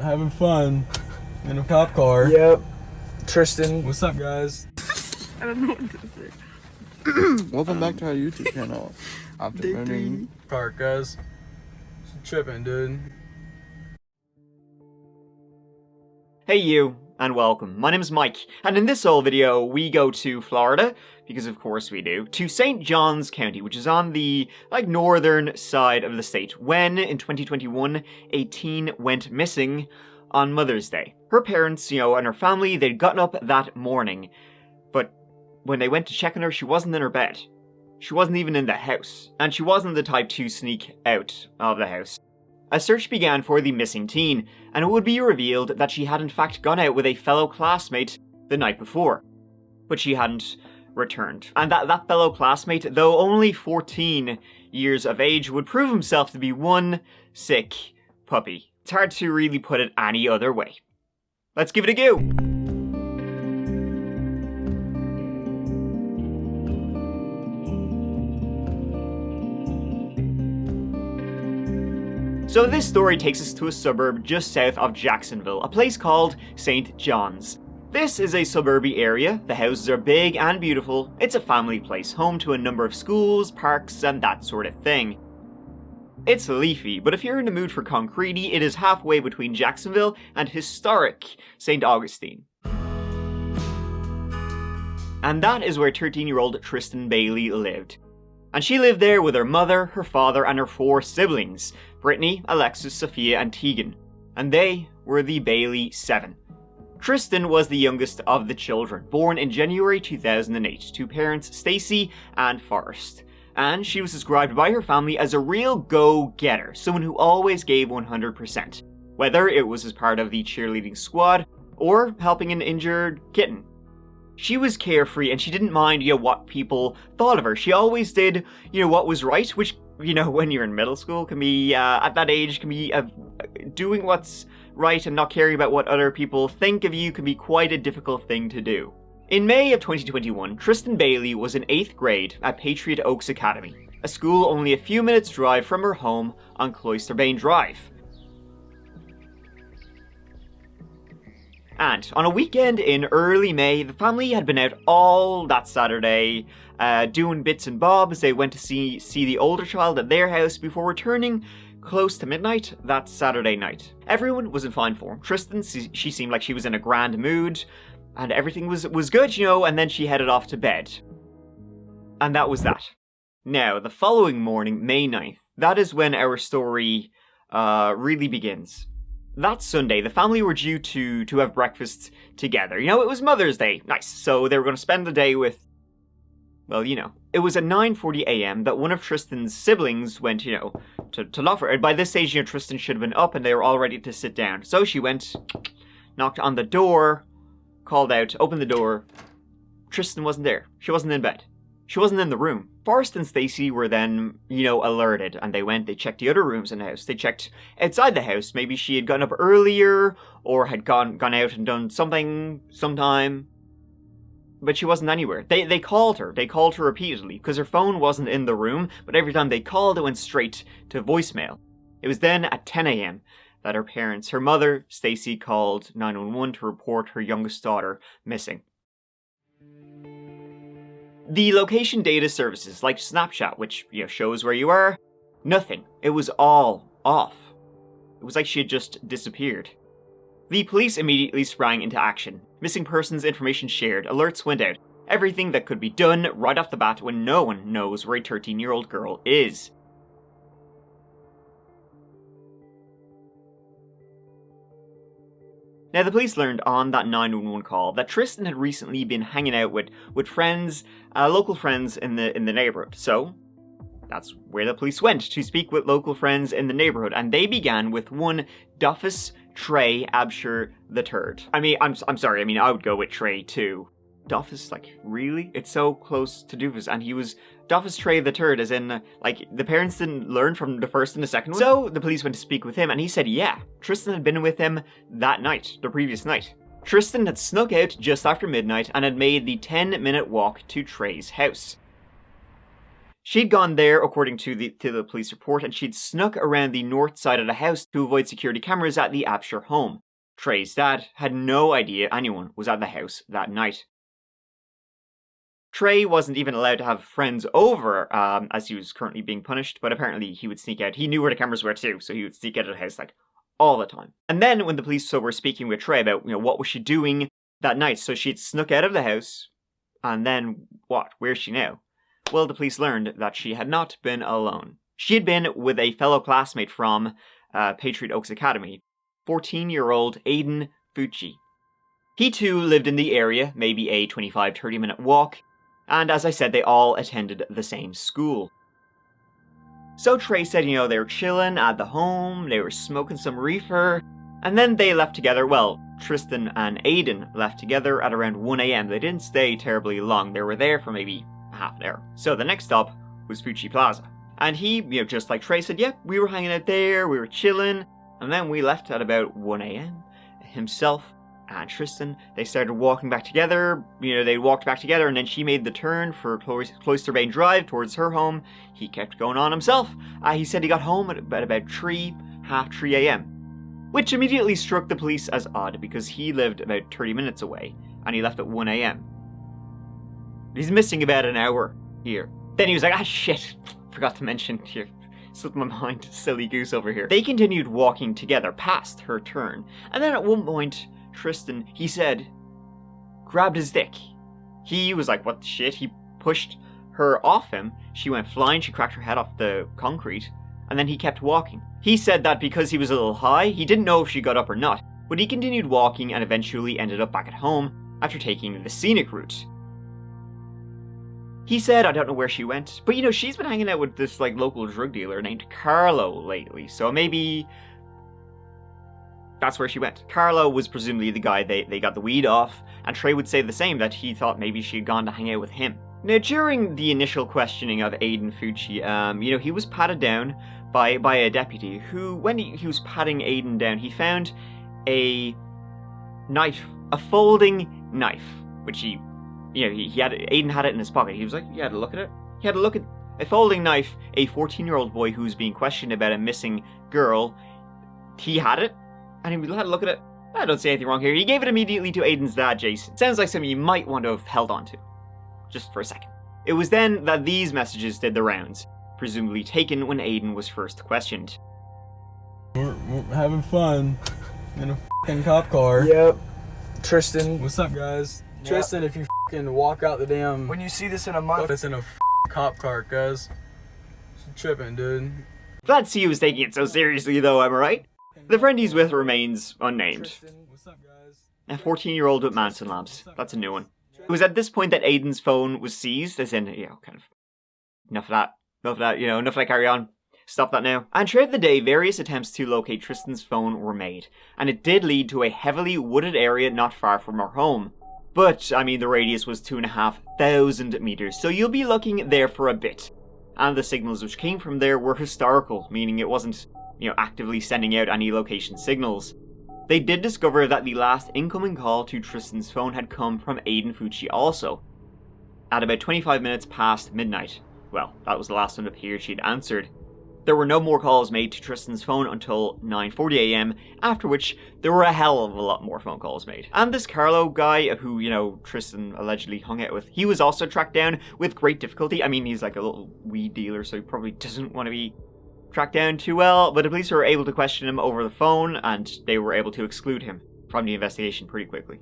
having fun in a cop car. Yep. Tristyn. What's up, guys? I don't know what to say. Welcome back to our YouTube channel. After running car, guys. Tripping, dude. Hey you, and welcome. My name is Mike, and in this whole video we go to Florida, because of course we do, to St. Johns County, which is on the, northern side of the state, when, in 2021, a teen went missing on Mother's Day. Her parents, and her family, they'd gotten up that morning, but when they went to check on her, she wasn't in her bed. She wasn't even in the house, and she wasn't the type to sneak out of the house. A search began for the missing teen, and it would be revealed that she had in fact gone out with a fellow classmate the night before. But she hadn't returned. And that fellow classmate, though only 14 years of age, would prove himself to be one sick puppy. It's hard to really put it any other way. Let's give it a go! So this story takes us to a suburb just south of Jacksonville, a place called St. John's. This is a suburby area, the houses are big and beautiful, it's a family place, home to a number of schools, parks, and that sort of thing. It's leafy, but if you're in the mood for concretey, it is halfway between Jacksonville and historic St. Augustine. And that is where 13-year-old Tristyn Bailey lived. And she lived there with her mother, her father, and her 4 siblings, Brittany, Alexis, Sophia, and Tegan. And they were the Bailey 7. Tristyn was the youngest of the children, born in January 2008 to parents Stacy and Forrest. And she was described by her family as a real go-getter, someone who always gave 100%, whether it was as part of the cheerleading squad or helping an injured kitten. She was carefree and she didn't mind, what people thought of her. She always did, what was right, which, when you're in middle school can be, at that age, can be, doing what's right and not caring about what other people think of you can be quite a difficult thing to do. In May of 2021, Tristyn Bailey was in 8th grade at Patriot Oaks Academy, a school only a few minutes' drive from her home on Cloisterbane Drive. And on a weekend in early May, the family had been out all that Saturday, doing bits and bobs. They went to see the older child at their house before returning close to midnight that Saturday night. Everyone was in fine form. Tristyn, she seemed like she was in a grand mood, and everything was good, and then she headed off to bed. And that was that. Now, the following morning, May 9th, that is when our story really begins. That Sunday, the family were due to have breakfast together. It was Mother's Day. Nice. So they were going to spend the day with, It was at 9:40 a.m. that one of Tristyn's siblings went, to lock for her. And by this stage, Tristyn should have been up and they were all ready to sit down. So she went, knocked on the door, called out, opened the door. Tristyn wasn't there. She wasn't in bed. She wasn't in the room. Forrest and Stacy were then, alerted, and they checked the other rooms in the house. They checked outside the house. Maybe she had gotten up earlier, or had gone out and done something sometime. But she wasn't anywhere. They called her. They called her repeatedly, because her phone wasn't in the room, but every time they called, it went straight to voicemail. It was then at 10 a.m. that her mother, Stacy, called 911 to report her youngest daughter missing. The location data services like Snapchat, which shows where you are, nothing. It was all off. It was like she had just disappeared. The police immediately sprang into action. Missing persons information shared, alerts went out, everything that could be done right off the bat when no one knows where a 13-year-old girl is. Now, the police learned on that 911 call that Tristyn had recently been hanging out with friends, local friends in the neighborhood. So, that's where the police went to speak with local friends in the neighborhood, and they began with one Doffus Trey Absher III. I'm sorry, I would go with Trey too. Doffus, really? It's so close to Doofus, and he was Doffus Trey III, as in, the parents didn't learn from the first and the second one? So, the police went to speak with him, and he said, yeah, Tristyn had been with him that night, the previous night. Tristyn had snuck out just after midnight and had made the 10-minute walk to Trey's house. She'd gone there, according to the police report, and she'd snuck around the north side of the house to avoid security cameras at the Abshire home. Trey's dad had no idea anyone was at the house that night. Trey wasn't even allowed to have friends over, as he was currently being punished, but apparently he would sneak out. He knew where the cameras were too, so he would sneak out of the house, like, all the time. And then when the police were speaking with Trey about, what was she doing that night, so she'd snuck out of the house, and then what? Where's she now? Well, the police learned that she had not been alone. She had been with a fellow classmate from Patriot Oaks Academy, 14-year-old Aiden Fucci. He too lived in the area, maybe a 25-30 minute walk, and as I said, they all attended the same school. So Trey said, they were chilling at the home, they were smoking some reefer, and then they left together. Well, Tristyn and Aiden left together at around 1 a.m. They didn't stay terribly long, they were there for maybe half an hour. So the next stop was Fucci Plaza. And he, just like Trey said, we were hanging out there, we were chilling, and then we left at about 1 a.m. Himself and Tristyn, they started walking back together. They walked back together, and then she made the turn for Cloister Bay Drive towards her home. He kept going on himself. He said he got home at about 3 a.m. Which immediately struck the police as odd, because he lived about 30 minutes away, and he left at 1 a.m. He's missing about an hour here. Then he was like, shit, forgot to mention here. Slipped my mind, silly goose over here. They continued walking together past her turn, and then at one point, Tristyn, he said, grabbed his dick. He was like, what the shit? He pushed her off him. She went flying, she cracked her head off the concrete, and then he kept walking. He said that because he was a little high, he didn't know if she got up or not, but he continued walking and eventually ended up back at home after taking the scenic route. He said, I don't know where she went, but she's been hanging out with this local drug dealer named Carlo lately, so maybe that's where she went. Carlo was presumably the guy they got the weed off, and Trey would say the same, that he thought maybe she had gone to hang out with him. Now, during the initial questioning of Aiden Fucci, he was patted down by a deputy who, when he was patting Aiden down, he found a knife, a folding knife, which Aiden had it in his pocket. He was like, he had to look at it. He had to look at a folding knife. A 14-year-old boy who's being questioned about a missing girl, he had it, and he had to look at it. I don't see anything wrong here. He gave it immediately to Aiden's dad, Jason. Sounds like something you might want to have held on to. Just for a second. It was then that these messages did the rounds, presumably taken when Aiden was first questioned. We're having fun in a f***ing cop car. Yep. Tristyn. What's up, guys? Yep. Tristyn, if you f***ing walk out the damn... When you see this in a month... It's in a f***ing cop car, cuz. Tripping, dude. Glad to see you was taking it so seriously, though, am I right? The friend he's with remains unnamed. What's up, guys? A 14-year-old with Manson Labs. That's a new one. It was at this point that Aiden's phone was seized, as in, kind of, enough of that, enough of that, carry on. Stop that now. And throughout the day, various attempts to locate Tristyn's phone were made, and it did lead to a heavily wooded area not far from her home. But, the radius was 2,500 meters, so you'll be looking there for a bit. And the signals which came from there were historical, meaning it wasn't, actively sending out any location signals. They did discover that the last incoming call to Tristyn's phone had come from Aiden Fucci also, at about 25 minutes past midnight. Well, that was the last time it appeared she'd answered. There were no more calls made to Tristyn's phone until 9:40 a.m, after which there were a hell of a lot more phone calls made. And this Carlo guy, who, Tristyn allegedly hung out with, he was also tracked down with great difficulty. He's like a little weed dealer, so he probably doesn't want to be tracked down too well, but the police were able to question him over the phone, and they were able to exclude him from the investigation pretty quickly.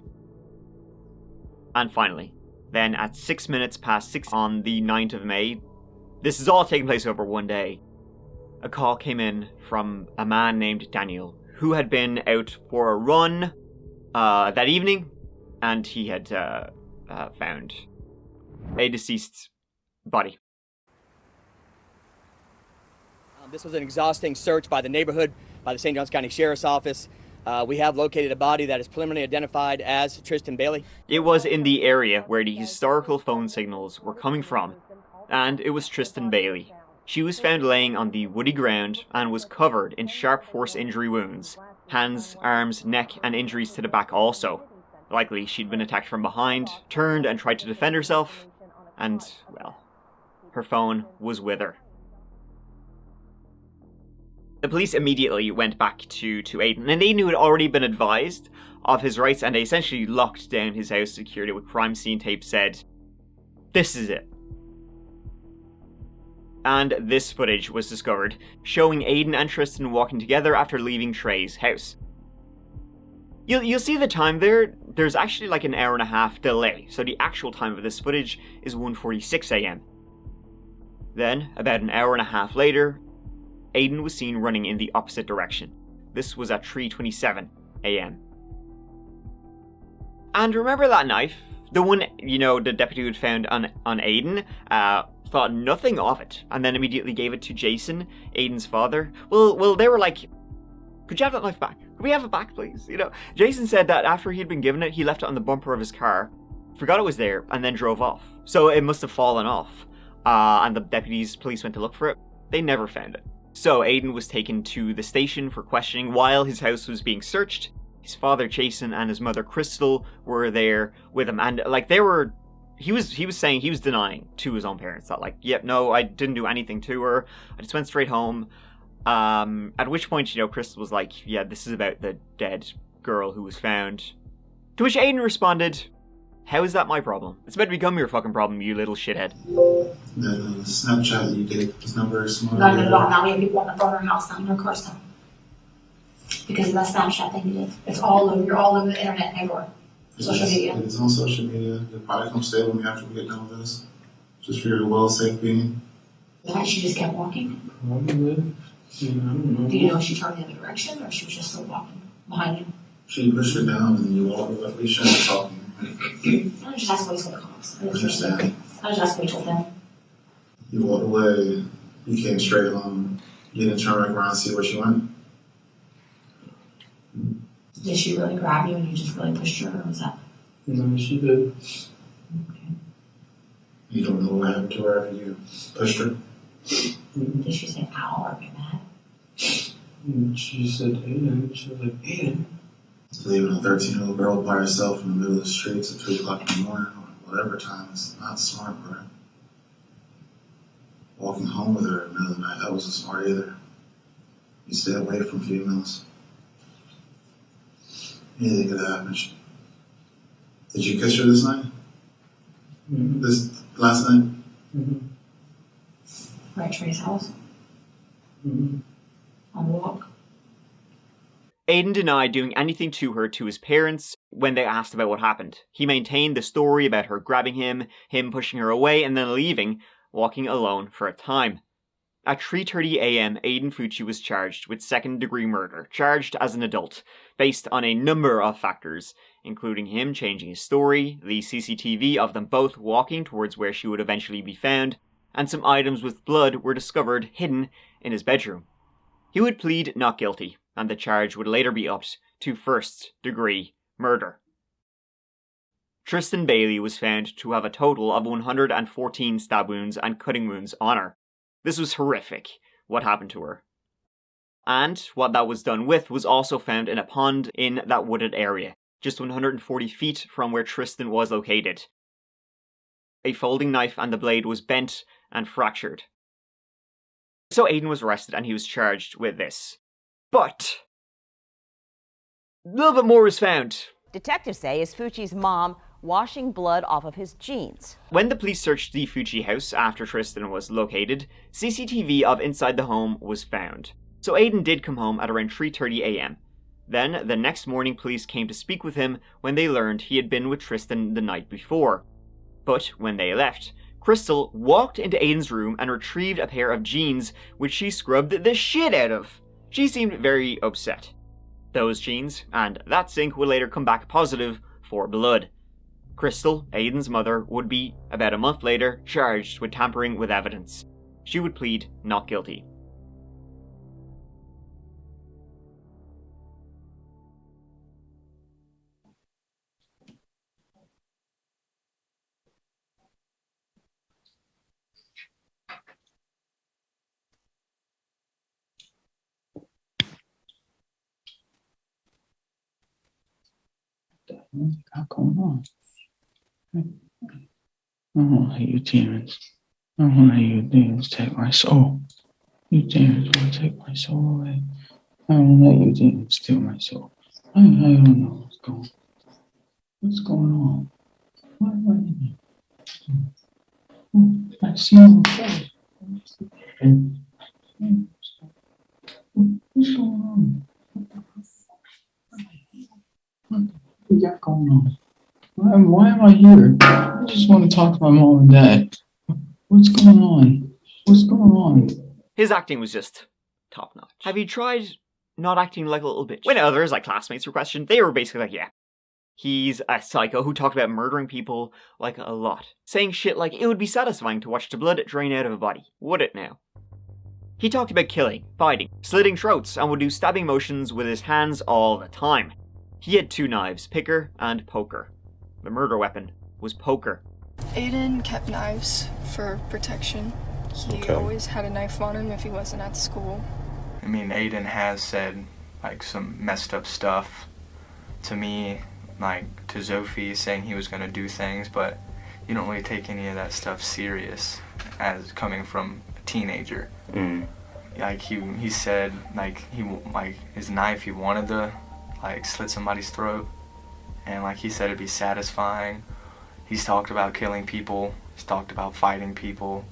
And finally, then at 6 minutes past 6 on the 9th of May, this is all taking place over one day, a call came in from a man named Daniel, who had been out for a run that evening, and he had found a deceased body. This was an exhausting search by the neighborhood, by the St. Johns County Sheriff's Office. We have located a body that is preliminarily identified as Tristyn Bailey. It was in the area where the historical phone signals were coming from, and it was Tristyn Bailey. She was found laying on the woody ground and was covered in sharp force injury wounds, hands, arms, neck, and injuries to the back also. Likely she'd been attacked from behind, turned and tried to defend herself, and, well, her phone was with her. The police immediately went back to Aiden, and Aiden, who had already been advised of his rights, and they essentially locked down his house security with crime scene tape, said, "This is it." And this footage was discovered, showing Aiden and Tristyn walking together after leaving Trey's house. You'll see the time there's actually like an hour and a half delay, so the actual time of this footage is 1:46 a.m. Then, about an hour and a half later, Aiden was seen running in the opposite direction. This was at 3:27 a.m. And remember that knife? The one, the deputy who had found on Aiden, thought nothing of it, and then immediately gave it to Jason, Aiden's father. Well, they were like, "Could you have that knife back? Could we have it back, please?" Jason said that after he'd been given it, he left it on the bumper of his car, forgot it was there, and then drove off. So it must have fallen off. And the police went to look for it. They never found it. So Aiden was taken to the station for questioning while his house was being searched. His father, Jason, and his mother, Crystal, were there with him. And, he was saying, he was denying to his own parents that, yep, no, I didn't do anything to her. I just went straight home. At which point, Crystal was like, "Yeah, this is about the dead girl who was found." To which Aiden responded, "How is that my problem? It's about to become your fucking problem, you little shithead." The Snapchat that you get, his number is small. No, now we have people on the phone in our house now, in our cars now. Because of that Snapchat thing you did. It's all over, you're all over the internet and everywhere. Social media. It's on social media. It'll probably come stay with me after we get done with this. Just for your well-safe being. Why, she just kept walking? Probably. I don't know. Do you know if she turned the other direction or she was just still walking behind you? She pushed her down and you walk away. We shouldn't be talking. I just asked what he told the cops. I understand. I just asked what he told them. You walked away, you came straight home, you didn't turn back around and see where she went. Did she really grab you and you just really pushed her, or was that? No, she did. Okay. You don't know what happened to her after you pushed her? Did she say ow or get mad? She said Aiden. She was like, "Aiden." Leaving a 13-year-old girl by herself in the middle of the streets at 2 o'clock in the morning, or whatever time, is not smart, bro. Walking home with her in the middle of the night, that wasn't smart either. You stay away from females. Anything could have happened. Did you kiss her this night? Mm-hmm. This last night? Mm-hmm. Right, Trey's house? Mm-hmm. On the walk? Aiden denied doing anything to her to his parents when they asked about what happened. He maintained the story about her grabbing him pushing her away, and then leaving, walking alone for a time. At 3:30 a.m, Aiden Fucci was charged with second-degree murder, charged as an adult, based on a number of factors, including him changing his story, the CCTV of them both walking towards where she would eventually be found, and some items with blood were discovered hidden in his bedroom. He would plead not guilty, and the charge would later be upped to first-degree murder. Tristyn Bailey was found to have a total of 114 stab wounds and cutting wounds on her. This was horrific, what happened to her. And what that was done with was also found in a pond in that wooded area, just 140 feet from where Tristyn was located. A folding knife and the blade was bent and fractured. So Aiden was arrested and he was charged with this. But a little bit more was found. Detectives say it's Fucci's mom washing blood off of his jeans. When the police searched the Fucci house after Tristyn was located, CCTV of inside the home was found. So Aiden did come home at around 3:30 a.m. Then, the next morning, police came to speak with him when they learned he had been with Tristyn the night before. But when they left, Crystal walked into Aiden's room and retrieved a pair of jeans which she scrubbed the shit out of. She seemed very upset. Those jeans and that sink would later come back positive for blood. Crystal, Aiden's mother, would be, about a month later, charged with tampering with evidence. She would plead not guilty. What's going on? Oh, hey, you Terrence. I don't want you demons take my soul. You demons want to take my soul away. I don't let you demons steal my soul. I don't know what's going on. What I see you first. What's going on? What you got going on? Why am I here? I just want to talk to my mom and dad. What's going on? What's going on? His acting was just top notch. Have you tried not acting like a little bitch? When others, like classmates, were questioned, they were basically like, yeah, he's a psycho who talked about murdering people like a lot. Saying shit like, it would be satisfying to watch the blood drain out of a body. Would it now? He talked about killing, fighting, slitting throats, and would do stabbing motions with his hands all the time. He had 2 knives, picker and poker. The murder weapon was poker. Aiden kept knives for protection. He always had a knife on him if he wasn't at school. I mean, Aiden has said, like, some messed up stuff to me, like, to Zophie, saying he was gonna do things, but you don't really take any of that stuff serious as coming from a teenager. Like, he said, like, his knife, he wanted to, like, slit somebody's throat, and, like, he said it'd be satisfying. He's talked about killing people, he's talked about fighting people.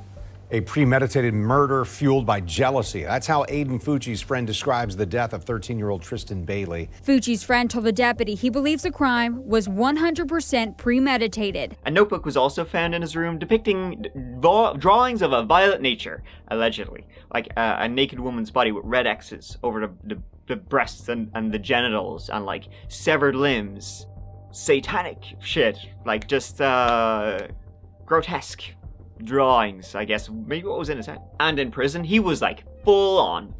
A premeditated murder fueled by jealousy. That's how Aiden Fucci's friend describes the death of 13-year-old Tristyn Bailey. Fucci's friend told the deputy he believes the crime was 100% premeditated. A notebook was also found in his room depicting drawings of a violent nature, allegedly. Like a naked woman's body with red X's over the breasts and the genitals and like severed limbs. Satanic shit. Like just grotesque drawings, I guess. Maybe what was in his head. And in prison, he was like full on.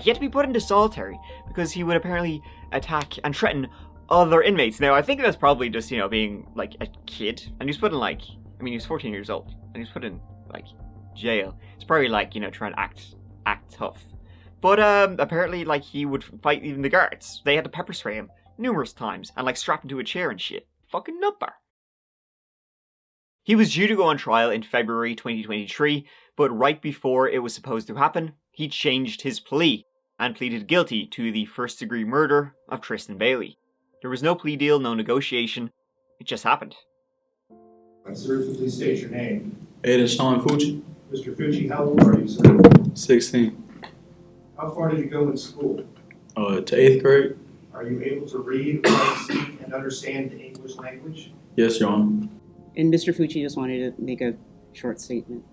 He had to be put into solitary because he would apparently attack and threaten other inmates. Now, I think that's probably just, you know, being like a kid. And he was put in like, I mean, he was 14 years old. And he was put in like jail. It's probably like, you know, trying to act tough. But apparently, like, he would fight even the guards. They had to pepper spray him numerous times and like strap him to a chair and shit. Fucking nutbar. He was due to go on trial in February 2023, but right before it was supposed to happen, he changed his plea and pleaded guilty to the first-degree murder of Tristyn Bailey. There was no plea deal, no negotiation. It just happened. Sir, please state your name. Aiden Fucci. Mr. Fucci, how old are you, sir? 16. How far did you go in school? To 8th grade. Are you able to read, write, speak, and understand the English language? Yes, Your Honor. And Mr. Fucci just wanted to make a short statement.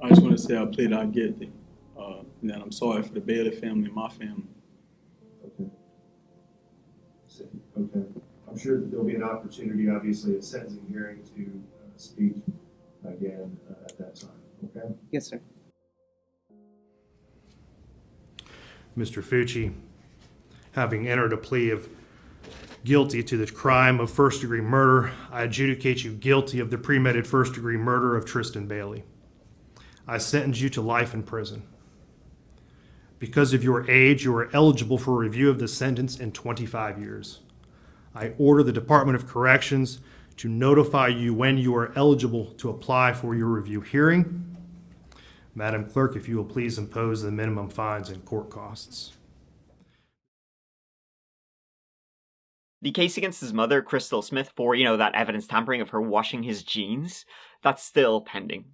I just want to say I plead not guilty. And that I'm sorry for the Bailey family and my family. Okay. Okay. I'm sure that there'll be an opportunity, obviously, at sentencing hearing to speak again at that time. Okay? Yes, sir. Mr. Fucci, having entered a plea of guilty to the crime of first-degree murder, I adjudicate you guilty of the premeditated first-degree murder of Tristyn Bailey. I sentence you to life in prison. Because of your age, you are eligible for review of the sentence in 25 years. I order the Department of Corrections to notify you when you are eligible to apply for your review hearing. Madam Clerk, if you will please impose the minimum fines and court costs. The case against his mother, Crystal Smith, for, you know, that evidence tampering of her washing his jeans, that's still pending.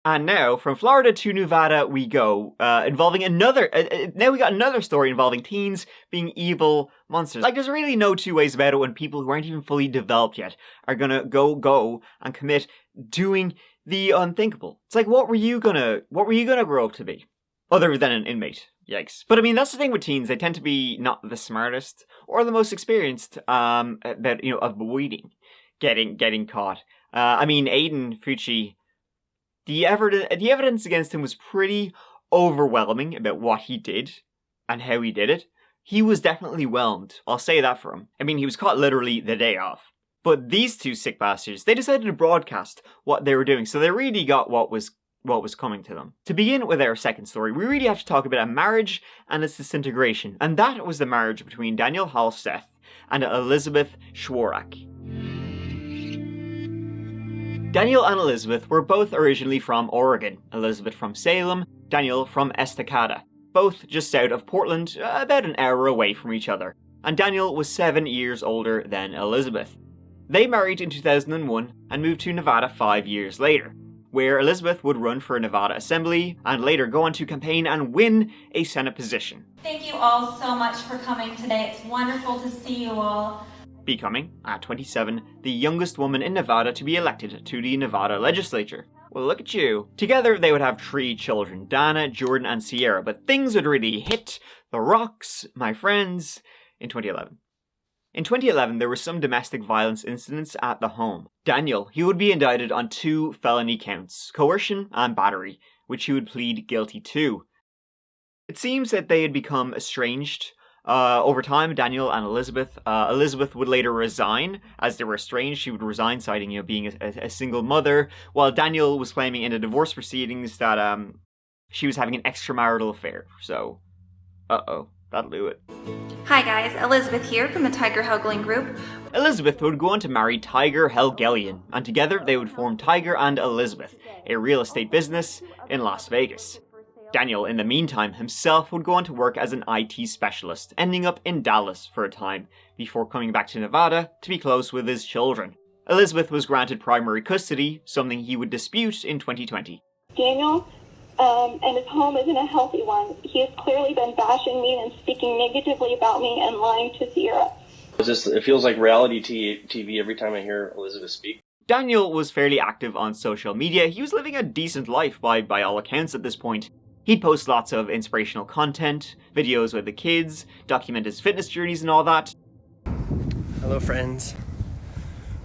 And now, from Florida to Nevada we go, involving another, now we got another story involving teens being evil monsters. Like, there's really no two ways about it when people who aren't even fully developed yet are gonna go and commit doing the unthinkable. It's like, what were you gonna grow up to be? Other than an inmate. Yikes. But I mean, that's the thing with teens. They tend to be not the smartest or the most experienced about, you know, avoiding getting caught. I mean, Aiden Fucci, the evidence against him was pretty overwhelming about what he did and how he did it. He was definitely whelmed. I'll say that for him. I mean, he was caught literally the day of. But these two sick bastards, they decided to broadcast what they were doing, so they really got what was coming to them. To begin with our second story, we really have to talk about a marriage and its disintegration, and that was the marriage between Daniel Halseth and Elizabeth Schwarak. Daniel and Elizabeth were both originally from Oregon, Elizabeth from Salem, Daniel from Estacada, both just south of Portland, about an hour away from each other, and Daniel was 7 years older than Elizabeth. They married in 2001 and moved to Nevada 5 years later, where Elizabeth would run for Nevada Assembly and later go on to campaign and win a Senate position. Thank you all so much for coming today. It's wonderful to see you all. Becoming, at 27, the youngest woman in Nevada to be elected to the Nevada legislature. Well, look at you. Together, they would have 3 children, Dana, Jordan, and Sierra, but things would really hit the rocks, my friends, in 2011. In 2011, there were some domestic violence incidents at the home. Daniel, he would be indicted on 2 felony counts, coercion and battery, which he would plead guilty to. It seems that they had become estranged. Over time, Daniel and Elizabeth would later resign. As they were estranged, she would resign, citing, being a single mother, while Daniel was claiming in the divorce proceedings that, she was having an extramarital affair. So, that'll do it. Hi guys, Elizabeth here from the Tiger Helgling Group. Elizabeth would go on to marry Tiger Helgelian, and together they would form Tiger and Elizabeth, a real estate business in Las Vegas. Daniel, in the meantime, himself would go on to work as an IT specialist, ending up in Dallas for a time, before coming back to Nevada to be close with his children. Elizabeth was granted primary custody, something he would dispute in 2020. Daniel and his home isn't a healthy one. He has clearly been bashing me and speaking negatively about me and lying to Sierra. It feels like reality TV every time I hear Elizabeth speak. Daniel was fairly active on social media. He was living a decent life by all accounts at this point. He'd post lots of inspirational content, videos with the kids, document his fitness journeys and all that. Hello friends,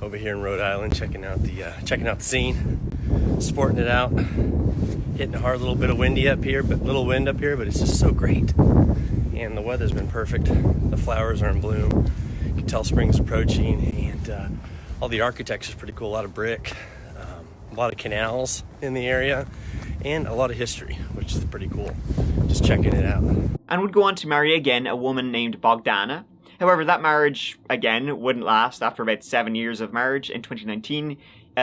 over here in Rhode Island, checking out the scene, sporting it out, hitting a hard little bit of windy up here, but little wind up here, but it's just so great. And the weather's been perfect. The flowers are in bloom. You can tell spring's approaching, and all the architecture's pretty cool. A lot of brick, a lot of canals in the area, and a lot of history, which is pretty cool. Just checking it out. And would go on to marry again a woman named Bogdana. However, that marriage, again, wouldn't last. After about 7 years of marriage in 2019,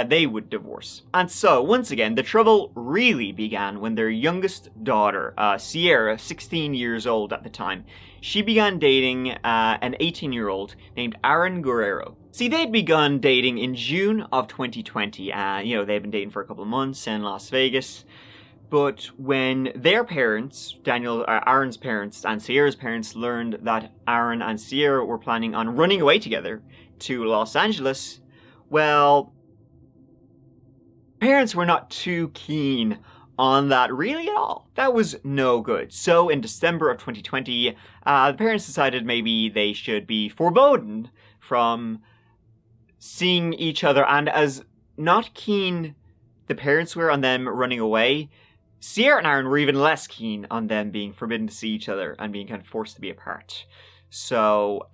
they would divorce. And so, once again, the trouble really began when their youngest daughter, Sierra, 16 years old at the time, she began dating an 18-year-old named Aaron Guerrero. See, they'd begun dating in June of 2020. They'd been dating for a couple of months in Las Vegas. But when their parents, Aaron's parents and Sierra's parents, learned that Aaron and Sierra were planning on running away together to Los Angeles, well, parents were not too keen on that really at all. That was no good. So in December of 2020, the parents decided maybe they should be forbidden from seeing each other, and as not keen the parents were on them running away, Sierra and Aaron were even less keen on them being forbidden to see each other and being kind of forced to be apart. So,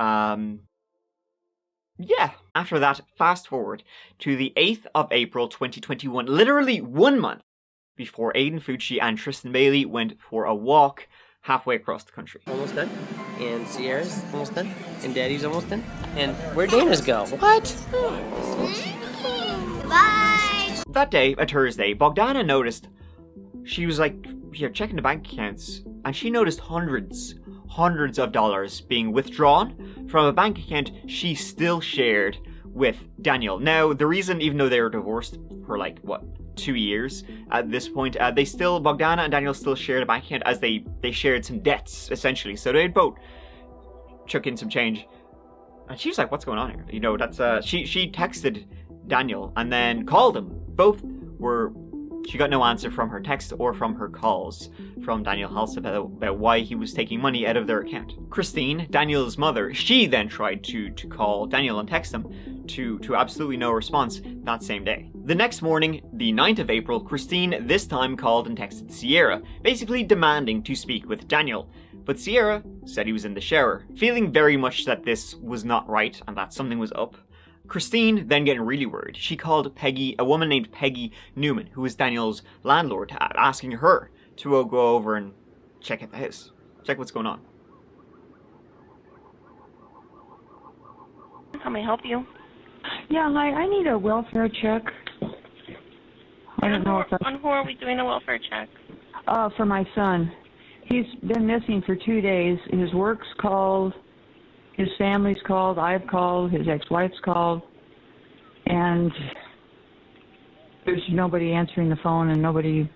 yeah. After that, fast forward to the 8th of April 2021, literally 1 month before Aiden Fucci and Tristyn Bailey went for a walk halfway across the country. Almost done. And Sierra's almost done. And Daddy's almost done. And where'd Dana's go? What? Bye! That day, a Thursday, Bogdana noticed, she was checking the bank accounts, and she noticed hundreds of dollars being withdrawn from a bank account she still shared with Daniel. Now, the reason, even though they were divorced for 2 years at this point, Bogdana and Daniel still shared a bank account, as they shared some debts, essentially. So they'd both chuck in some change. And she was like, what's going on here? She texted Daniel and then called him. She got no answer from her text or from her calls from Daniel Halseth about why he was taking money out of their account. Christine, Daniel's mother, she then tried to call Daniel and text him to absolutely no response that same day. The next morning, the 9th of April, Christine this time called and texted Sierra, basically demanding to speak with Daniel. But Sierra said he was in the shower, feeling very much that this was not right and that something was up. Christine, then getting really worried, she called a woman named Peggy Newman, who was Daniel's landlord, asking her to go over and check out the house, check what's going on. How may I help you? Yeah, hi, I need a welfare check. I don't know if that's... On who are we doing a welfare check? For my son. He's been missing for 2 days. His work's called, his family's called, I've called, his ex-wife's called, and there's nobody answering the phone, and nobody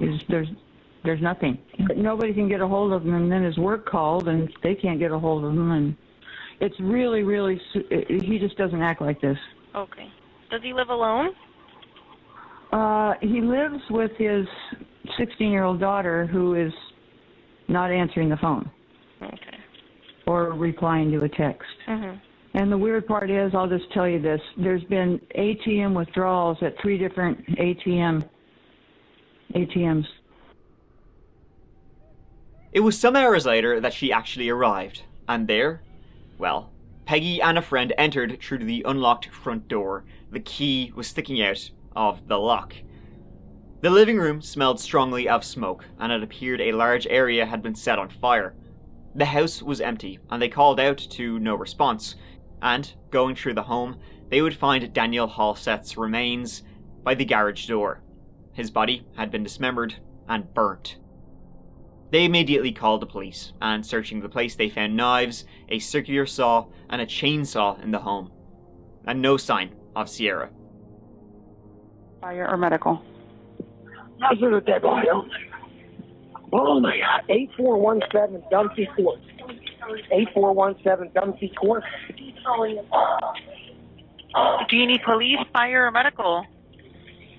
is, there's nothing. Nobody can get a hold of him, and then his work called, and they can't get a hold of him, and it's really, really, he just doesn't act like this. Okay. Does he live alone? He lives with his 16-year-old daughter, who is not answering the phone. Okay. Or replying to a text. Mm-hmm. And the weird part is, I'll just tell you this, there's been ATM withdrawals at 3 different ATMs. It was some hours later that she actually arrived, and there, well, Peggy and a friend entered through the unlocked front door. The key was sticking out of the lock. The living room smelled strongly of smoke, and it appeared a large area had been set on fire. The house was empty, and they called out to no response, and, going through the home, they would find Daniel Halseth's remains by the garage door. His body had been dismembered and burnt. They immediately called the police, and searching the place they found knives, a circular saw, and a chainsaw in the home. And no sign of Sierra. Fire or medical? How's it a dead body on there? Oh my God, 8417 Dumpsy Court. 8417 Dumpsy Court. Do you need police, fire, or medical?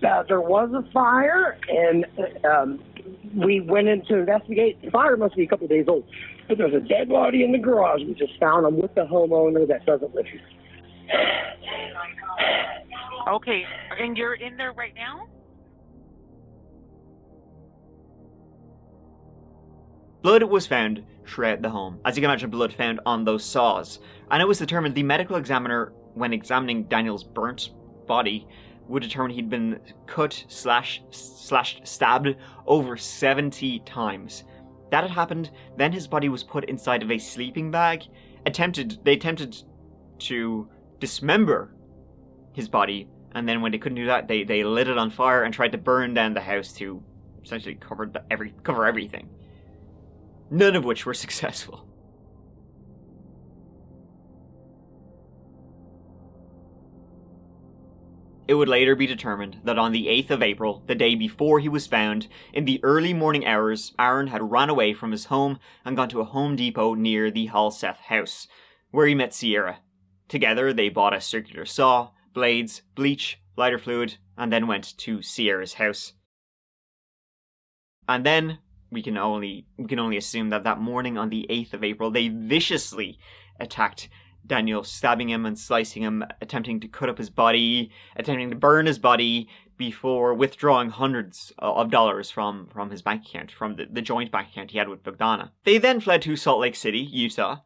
There was a fire, and we went in to investigate. The fire must be a couple days old. But there's a dead body in the garage. We just found him with the homeowner that doesn't live here. Okay, and you're in there right now? Blood was found throughout the home. As you can imagine, blood found on those saws. And it was determined the medical examiner, when examining Daniel's burnt body, would determine he'd been cut, slashed, stabbed over 70 times. That had happened, then his body was put inside of a sleeping bag. They attempted to dismember his body, and then when they couldn't do that, they lit it on fire and tried to burn down the house to essentially cover everything. None of which were successful. It would later be determined that on the 8th of April, the day before he was found, in the early morning hours, Aaron had run away from his home and gone to a Home Depot near the Halseth house, where he met Sierra. Together, they bought a circular saw, blades, bleach, lighter fluid, and then went to Sierra's house. And then, we can only assume that morning on the 8th of April, they viciously attacked Daniel, stabbing him and slicing him, attempting to cut up his body, attempting to burn his body before withdrawing hundreds of dollars from his bank account, from the joint bank account he had with Bogdana. They then fled to Salt Lake City, Utah,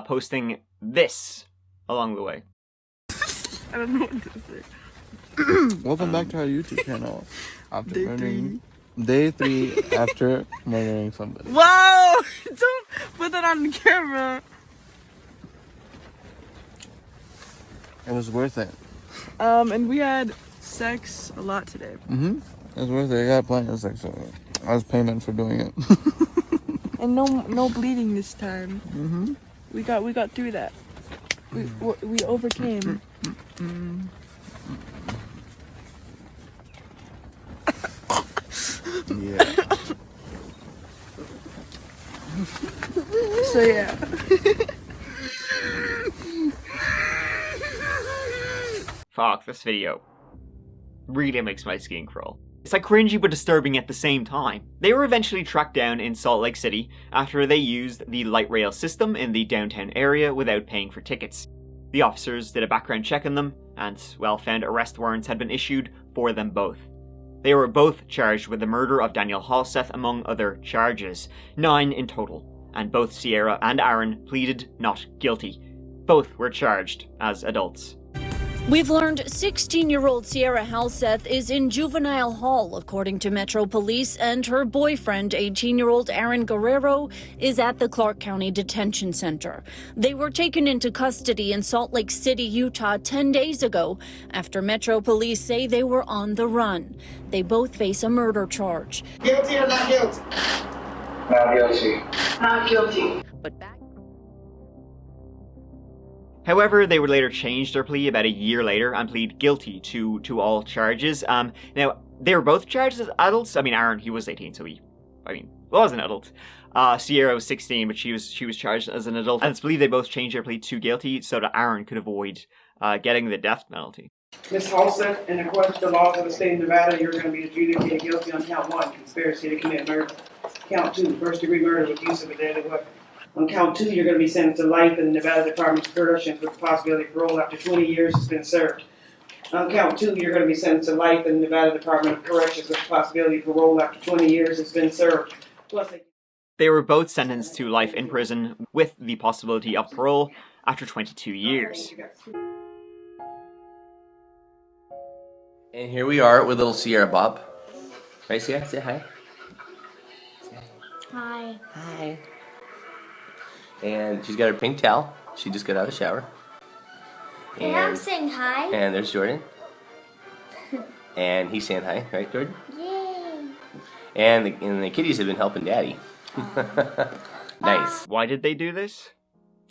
posting this along the way. I don't know what to say. Welcome back to our YouTube channel. After Day murdering... Day 3 after murdering somebody. Wow! Don't put that on the camera. It was worth it. And we had sex a lot today. Mm-hmm. It was worth it. I got plenty of sex over it. I was payment for doing it. And no bleeding this time. Mm-hmm. We got through that. We overcame. Yeah. So yeah. Fuck, this video really makes my skin crawl. It's like cringy but disturbing at the same time. They were eventually tracked down in Salt Lake City after they used the light rail system in the downtown area without paying for tickets. The officers did a background check on them and, well, found arrest warrants had been issued for them both. They were both charged with the murder of Daniel Halseth, among other charges, 9 in total, and both Sierra and Aaron pleaded not guilty. Both were charged as adults. We've learned 16-year-old Sierra Halseth is in juvenile hall, according to Metro Police, and her boyfriend, 18-year-old Aaron Guerrero, is at the Clark County Detention Center. They were taken into custody in Salt Lake City, Utah 10 days ago after Metro Police say they were on the run. They both face a murder charge. Guilty or not guilty? Not guilty. Not guilty. But back However, they would later change their plea about a year later and plead guilty to all charges. Now, they were both charged as adults. I mean, Aaron, he was 18, so he was an adult. Sierra was 16, but she was charged as an adult. And it's believed they both changed their plea to guilty so that Aaron could avoid getting the death penalty. Ms. Halseth, in accordance to the laws of the state of Nevada, you're going to be adjudicated guilty on count 1, conspiracy to commit murder. Count 2, first-degree murder with use of a deadly weapon. On count 2, you're going to be sentenced to life in the Nevada Department of Corrections with the possibility of parole after 20 years has been served. On count 2, you're going to be sentenced to life in the Nevada Department of Corrections with the possibility of parole after 20 years has been served. Plus, They were both sentenced to life in prison with the possibility of parole after 22 years. And here we are with little Sierra Bob. Right, Sierra? Say hi. Hi. Hi. And she's got her pink towel. She just got out of the shower. And I'm saying hi. And there's Jordan. And he's saying hi, right, Jordan? Yay. And the kitties have been helping Daddy. Nice. Why did they do this?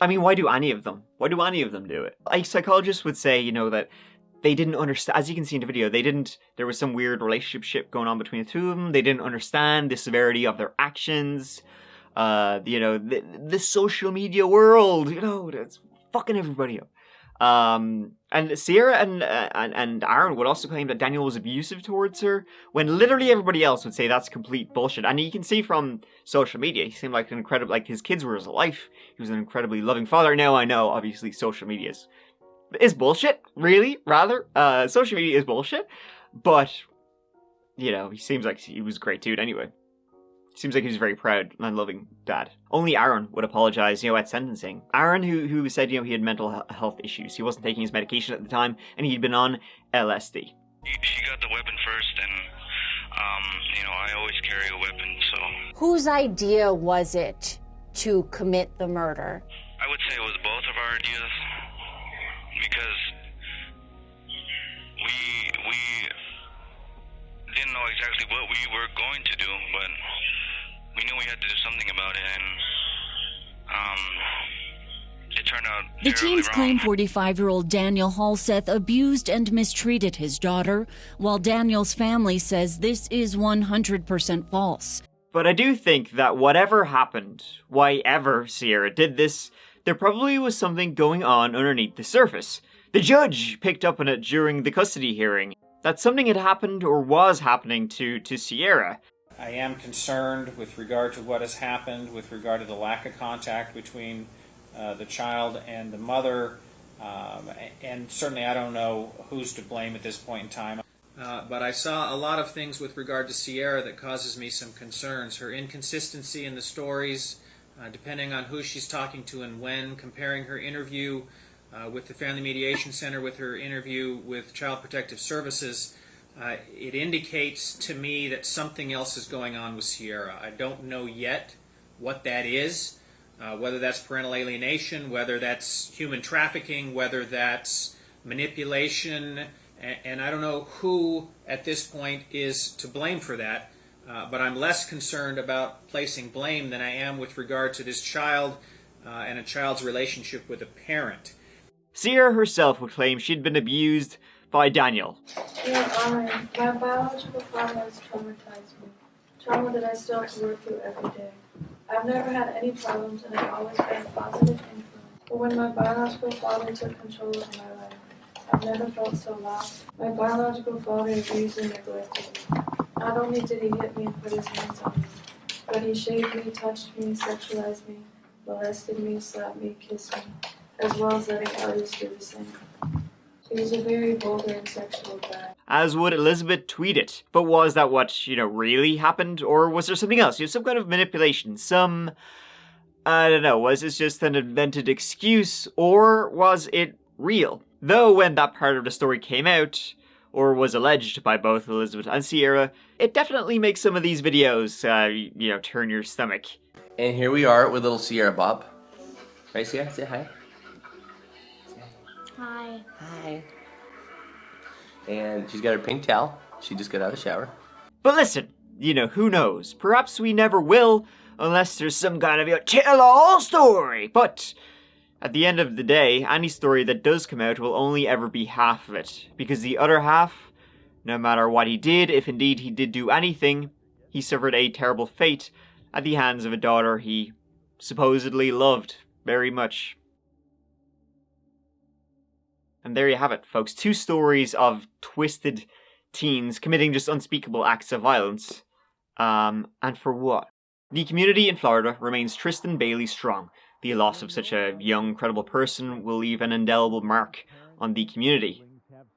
I mean, why do any of them? Why do any of them do it? A psychologist would say, that they didn't understand, as you can see in the video, there was some weird relationship going on between the two of them. They didn't understand the severity of their actions. The social media world, that's fucking everybody up. And Sierra and Aaron would also claim that Daniel was abusive towards her, when literally everybody else would say that's complete bullshit. And you can see from social media, he seemed like his kids were his life. He was an incredibly loving father. Now I know, obviously, social media is bullshit, really, rather. Social media is bullshit, but, he seems like he was a great dude anyway. Seems like he was a very proud and loving dad. Only Aaron would apologize, at sentencing. Aaron, who said, he had mental health issues. He wasn't taking his medication at the time, and he'd been on LSD. She got the weapon first, and, I always carry a weapon, so... Whose idea was it to commit the murder? I would say it was both of our ideas, because we didn't know exactly what we were going to do, but we knew we had to do something about it, and it turned out The teens claim 45-year-old Daniel Halseth abused and mistreated his daughter, while Daniel's family says this is 100% false. But I do think that whatever happened, why ever Sierra did this, there probably was something going on underneath the surface. The judge picked up on it during the custody hearing, that something had happened or was happening to Sierra. I am concerned with regard to what has happened, with regard to the lack of contact between the child and the mother, and certainly I don't know who's to blame at this point in time. But I saw a lot of things with regard to Sierra that causes me some concerns. Her inconsistency in the stories, depending on who she's talking to and when, comparing her interview with the Family Mediation Center with her interview with Child Protective Services, it indicates to me that something else is going on with Sierra. I don't know yet what that is, whether that's parental alienation, whether that's human trafficking, whether that's manipulation, and I don't know who at this point is to blame for that, but I'm less concerned about placing blame than I am with regard to this child and a child's relationship with a parent. Sierra herself would claim she'd been abused by Daniel. Your Honor, my biological father has traumatized me. Trauma that I still have to work through every day. I've never had any problems and I've always been a positive influence. But when my biological father took control of my life, I've never felt so lost. My biological father abused and neglected me. Not only did he hit me and put his hands on me, but he shaved me, touched me, sexualized me, molested me, slapped me, kissed me, as well as letting others do the same. He was a very vulgar and sexual guy. As would Elizabeth tweet it. But was that what, really happened? Or was there something else? Some kind of manipulation? I don't know, was this just an invented excuse? Or was it real. Though when that part of the story came out, or was alleged by both Elizabeth and Sierra, it definitely makes some of these videos, turn your stomach. And here we are with little Sierra Bob. Right, Sierra? Say hi. Hi. Hi. And she's got her pink towel. She just got out of the shower. But listen, who knows? Perhaps we never will, unless there's some kind of tell-all story. But at the end of the day, any story that does come out will only ever be half of it. Because the other half, no matter what he did, if indeed he did do anything, he suffered a terrible fate at the hands of a daughter he supposedly loved very much. And there you have it, folks. 2 stories of twisted teens committing just unspeakable acts of violence. And for what? The community in Florida remains Tristyn Bailey strong. The loss of such a young, credible person will leave an indelible mark on the community.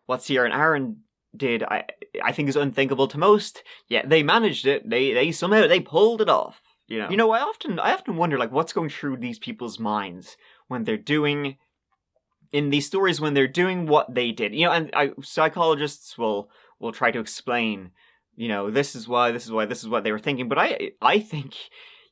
What Sierra and Aaron did, I think is unthinkable to most, yet they managed it. They somehow pulled it off. I often wonder, what's going through these people's minds when they're doing, in these stories, when they're doing what they did. Psychologists will try to explain, this is what they were thinking. But I think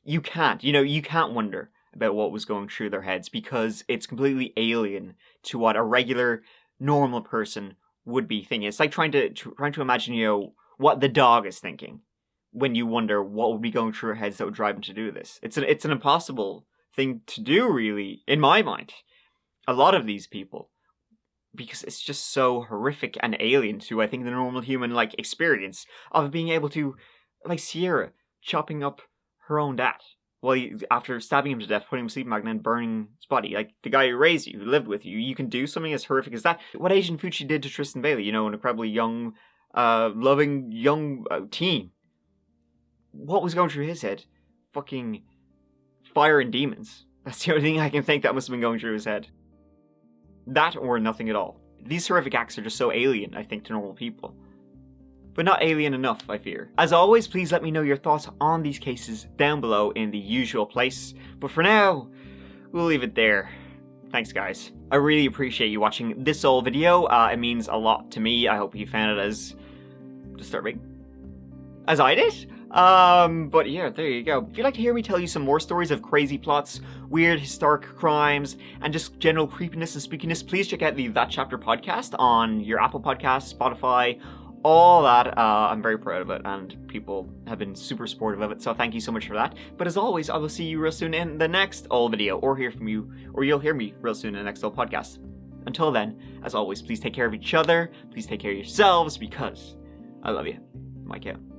you can't. You can't wonder about what was going through their heads because it's completely alien to what a regular, normal person would be thinking. It's like trying to imagine, what the dog is thinking when you wonder what would be going through their heads that would drive them to do this. It's an impossible thing to do, really, in my mind. A lot of these people, because it's just so horrific and alien to, I think, the normal human, experience of being able to, Sierra, chopping up her own dad. Well, after stabbing him to death, putting him in a sleeping bag, and then burning his body. The guy who raised you, who lived with you. You can do something as horrific as that. What Aiden Fucci did to Tristyn Bailey, an incredibly young, loving, young teen. What was going through his head? Fucking fire and demons. That's the only thing I can think that must have been going through his head. That or nothing at all. These horrific acts are just so alien, I think, to normal people. But not alien enough, I fear. As always, please let me know your thoughts on these cases down below in the usual place. But for now, we'll leave it there. Thanks, guys. I really appreciate you watching this whole video. It means a lot to me. I hope you found it as disturbing as I did. But yeah, there you go. If you'd like to hear me tell you some more stories of crazy plots, weird historic crimes, and just general creepiness and spookiness, please check out the That Chapter podcast on your Apple Podcasts, Spotify, all that. I'm very proud of it, and people have been super supportive of it, so thank you so much for that. But as always, I will see you real soon in the next old video, or hear from you, or you'll hear me real soon in the next old podcast. Until then, as always, please take care of each other, please take care of yourselves, because I love you. Mike out.